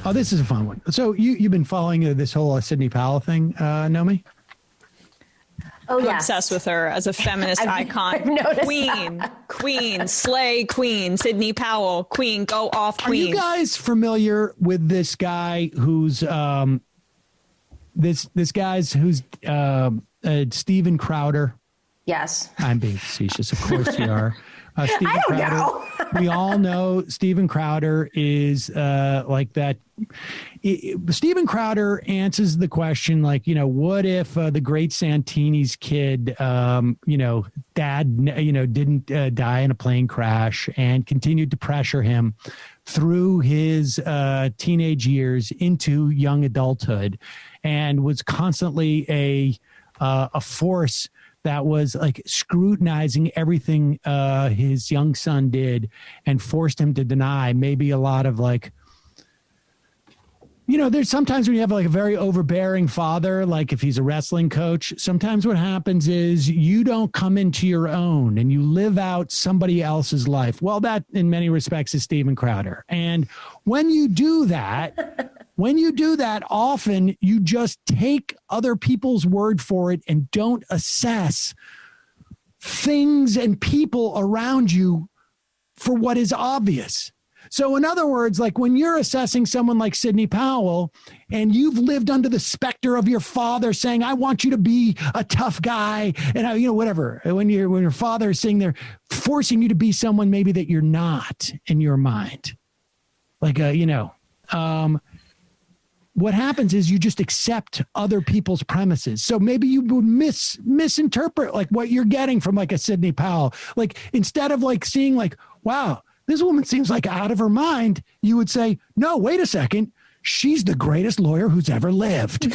Oh, this is a fun one. So you've been following this whole Sidney Powell thing, Nomi? Oh, I'm yes. obsessed with her as a feminist icon. Queen, slay queen, Sidney Powell, queen, go off queen. Are you guys familiar with this guy who's Steven Crowder? Yes. I'm being facetious. Of course you are. Steven I don't Crowder, know. we all know Steven Crowder is like that. Steven Crowder answers the question like, what if the great Santini's kid, dad, didn't die in a plane crash and continued to pressure him through his teenage years into young adulthood and was constantly a force that was like scrutinizing everything his young son did and forced him to deny maybe a lot of like, there's sometimes when you have like a very overbearing father, like if he's a wrestling coach, sometimes what happens is you don't come into your own and you live out somebody else's life. Well, that in many respects is Steven Crowder. And when you do that, often you just take other people's word for it and don't assess things and people around you for what is obvious. So in other words, like when you're assessing someone like Sidney Powell and you've lived under the specter of your father saying, I want you to be a tough guy and whatever, when your father is saying they're forcing you to be someone maybe that you're not in your mind, like, what happens is you just accept other people's premises. So maybe you would misinterpret like what you're getting from like a Sidney Powell. Like instead of like seeing like, wow, this woman seems like out of her mind, you would say, no, wait a second. She's the greatest lawyer who's ever lived.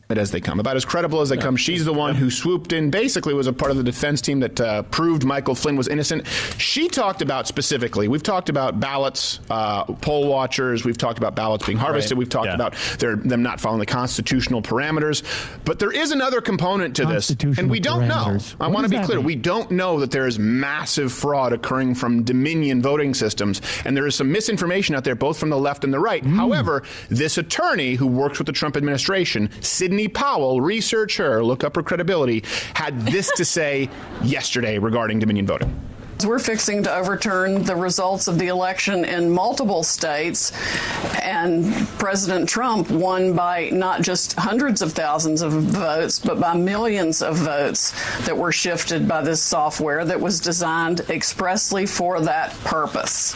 As they come, about as credible as they come. She's the one who swooped in, basically was a part of the defense team that proved Michael Flynn was innocent. She talked about specifically, we've talked about ballots, poll watchers, we've talked about ballots being harvested, we've talked about them not following the constitutional parameters. But there is another component to this, and we don't know. I want to be clear. We don't know that there is massive fraud occurring from Dominion voting systems, and there is some misinformation out there, both from the left and the right. However, this attorney who works with the Trump administration, Sidney Powell, research her, look up her credibility, had this to say yesterday regarding Dominion voting. We're fixing to overturn the results of the election in multiple states, and President Trump won by not just hundreds of thousands of votes, but by millions of votes that were shifted by this software that was designed expressly for that purpose.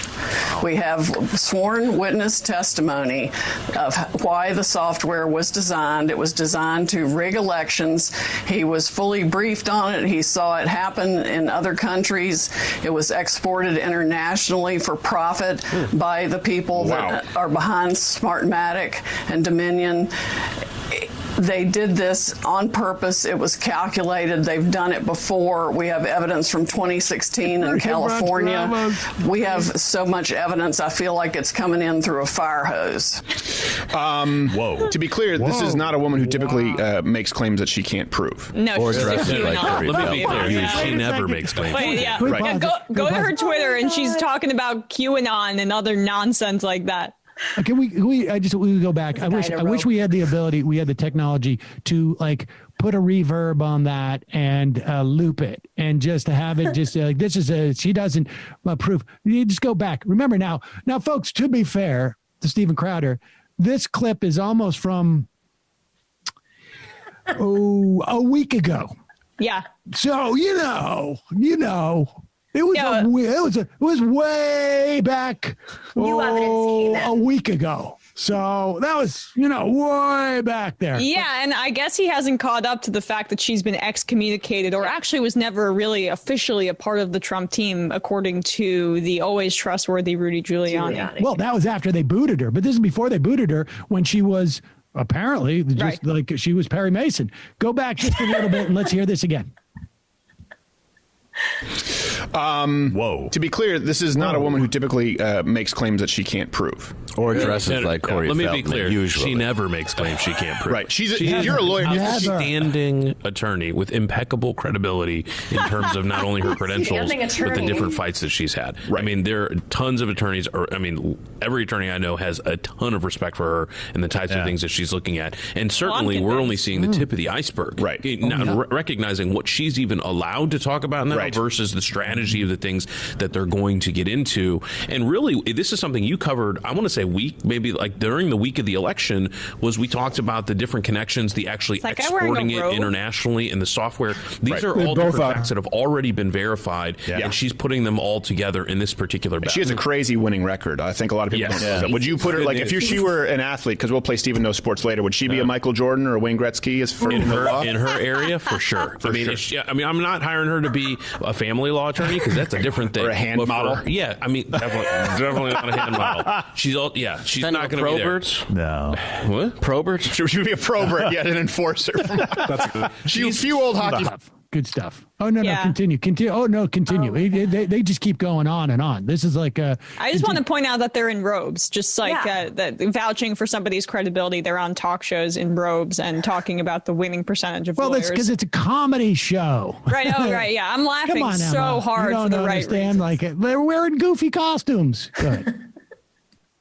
We have sworn witness testimony of why the software was designed. It was designed to rig elections. He was fully briefed on it. He saw it happen in other countries. It was exported internationally for profit by the people that are behind Smartmatic and Dominion. They did this on purpose. It was calculated. They've done it before. We have evidence from 2016 in California. We have so much evidence, I feel like it's coming in through a fire hose. To be clear, this is not a woman who typically makes claims that she can't prove. No, or she's dress it like QAnon. Let me be clear. She never makes claims. Go to her Twitter, and she's talking about QAnon and other nonsense like that. Can we go back? I wish we had the ability, we had the technology to like put a reverb on that and loop it and just to have it just like this is she doesn't prove. You just go back. Remember now, folks, to be fair to Steven Crowder, this clip is almost from a week ago. Yeah. So it was way back a week ago. So that was, way back there. Yeah, and I guess he hasn't caught up to the fact that she's been excommunicated or actually was never really officially a part of the Trump team, according to the always trustworthy Rudy Giuliani. Well, that was after they booted her. But this is before they booted her when she was apparently just like she was Perry Mason. Go back just a little bit and let's hear this again. Whoa. To be clear, this is not a woman who typically makes claims that she can't prove. Or dresses like Corey Let me be Feldman, clear. usually. She never makes claims she can't prove. Right. You're a lawyer. She's a standing attorney with impeccable credibility in terms of not only her credentials, but the different fights that she's had. Right. I mean, there are tons of attorneys, every attorney I know has a ton of respect for her and the types of things that she's looking at. And certainly we're only seeing the tip of the iceberg. Right. Recognizing what she's even allowed to talk about now versus the strategy of the things that they're going to get into. And really, this is something you covered, I want to say maybe like during the week of the election, was we talked about the different connections, the actually exporting it internationally, and the software. These are all different facts that have already been verified, and she's putting them all together in this particular battle. She has a crazy winning record. I think a lot of people don't know that. Would you put her, like, if she were an athlete, because we'll play Stephen Knows Sports later, would she be a Michael Jordan or a Wayne Gretzky in her area? For sure. I'm not hiring her to be a family law attorney, because that's a different thing. Or a hand model. Definitely not a hand model. She's not going to be there. No. What? Probert? She would be a probert, an enforcer. That's good. She's a few old hockey. Good stuff. Oh, no, continue. Oh, no, continue. They just keep going on and on. This is like I just want to point out that they're in robes, just like that vouching for somebody's credibility. They're on talk shows in robes and talking about the winning percentage of lawyers. Well, that's because it's a comedy show. Right. Oh, right. Yeah. I'm laughing so hard for the right reasons. Like they're wearing goofy costumes. Good.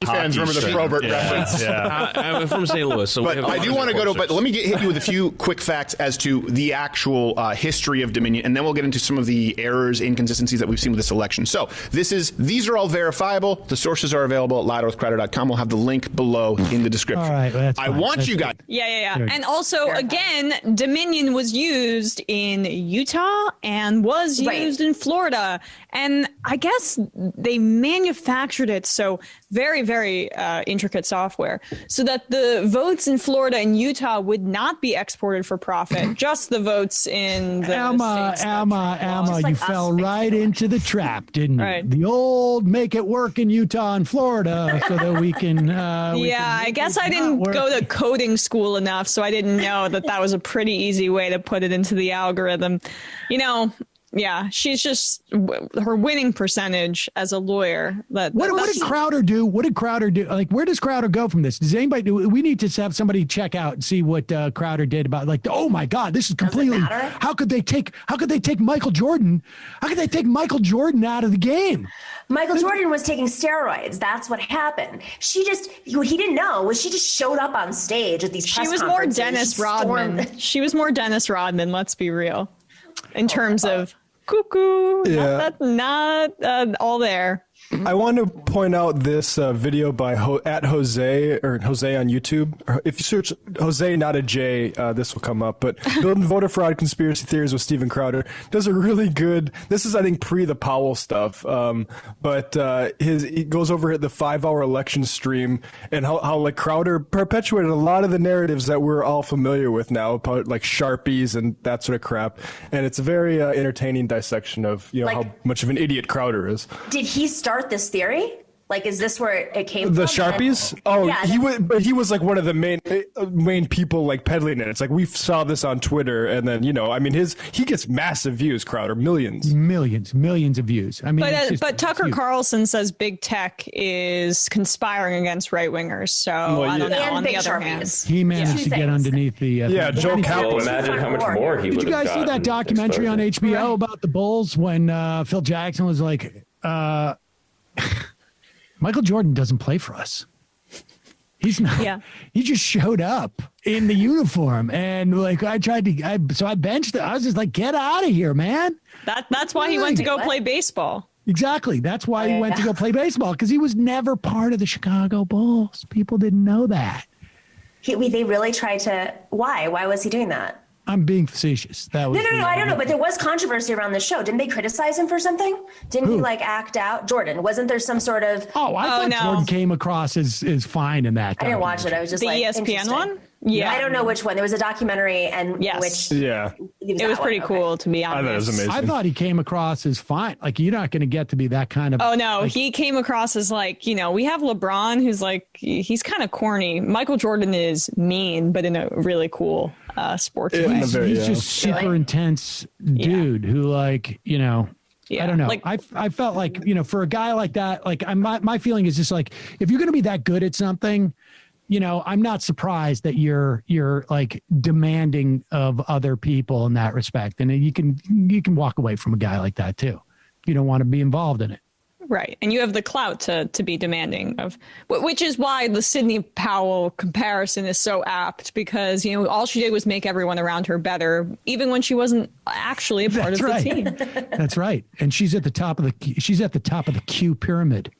Fans remember the Probert reference. I'm from St. Louis, so but I do want to go to. But let me hit you with a few quick facts as to the actual history of Dominion, and then we'll get into some of the errors, inconsistencies that we've seen with this election. So these are all verifiable. The sources are available at louderwithcrowder.com. We'll have the link below in the description. All right, well, I want you guys. Yeah. And also, again, Dominion was used in Utah and was used in Florida, and I guess they manufactured it so very, very intricate software so that the votes in Florida and Utah would not be exported for profit, just the votes in the Emma, you fell right into the trap, didn't you? Right. The old make it work in Utah and Florida so that we can I guess I didn't go to coding school enough, so I didn't know that was a pretty easy way to put it into the algorithm. Yeah, she's just her winning percentage as a lawyer. What did Crowder do? What did Crowder do? Like, where does Crowder go from this? Does anybody do? We need to have somebody check out and see what Crowder did about. Like, oh my God, this is completely. How could they take Michael Jordan? How could they take Michael Jordan out of the game? Michael Jordan was taking steroids. That's what happened. He didn't know was she just showed up on stage at these press conferences. She was more Dennis Rodman. She was more Dennis Rodman. Let's be real, in terms of. Cuckoo. Yeah. Not all there. I want to point out this video by at Jose on YouTube. If you search Jose, not a J, this will come up. But Building Voter Fraud Conspiracy Theories with Stephen Crowder does a really good. This is, I think, pre the Powell stuff. But he goes over the 5-hour election stream and how like Crowder perpetuated a lot of the narratives that we're all familiar with now about like Sharpies and that sort of crap. And it's a very entertaining dissection of how much of an idiot Crowder is. Did he start this theory? Like, is this where it came the from? Sharpies? He was like one of the main people like peddling it. It's like we saw this on Twitter, and then he gets massive views. Crowder, millions of views. I mean, but Tucker Carlson says big tech is conspiring against right wingers. So I don't know. And on big the other hand, he managed to get underneath the. Joe Kaplan. Imagine how much more he would have. Did you guys see that documentary on HBO about the Bulls when Phil Jackson was like? Michael Jordan doesn't play for us. He's not. Yeah. He just showed up in the uniform, and like I benched it. I was just like, get out of here, man. That's why he went to go play baseball. Exactly. That's why he went to go play baseball, because he was never part of the Chicago Bulls. People didn't know that. They really tried to. Why? Why was he doing that? I'm being facetious. That was no. I don't know, but there was controversy around the show. Didn't they criticize him for something? Didn't he act out? Jordan, wasn't there some sort of? I thought Jordan came across as fine in that. I didn't watch it. I was just the ESPN one. Yeah, I don't know which one. There was a documentary, and which it was pretty cool to be honest. I thought it was amazing. I thought he came across as fine. Like, you're not going to get to be that kind of. Oh no, he came across as like, we have LeBron, who's like, he's kind of corny. Michael Jordan is mean, but in a really cool sports way. He's just super intense dude who, like, I don't know. Like, I felt like, for a guy like that, like my feeling is just like, if you're going to be that good at something, I'm not surprised that you're like demanding of other people in that respect. And you can walk away from a guy like that too. You don't want to be involved in it. Right. And you have the clout to be demanding of, which is why the Sidney Powell comparison is so apt, because, all she did was make everyone around her better, even when she wasn't actually a part of the team. That's right. And she's at the top of the Q pyramid.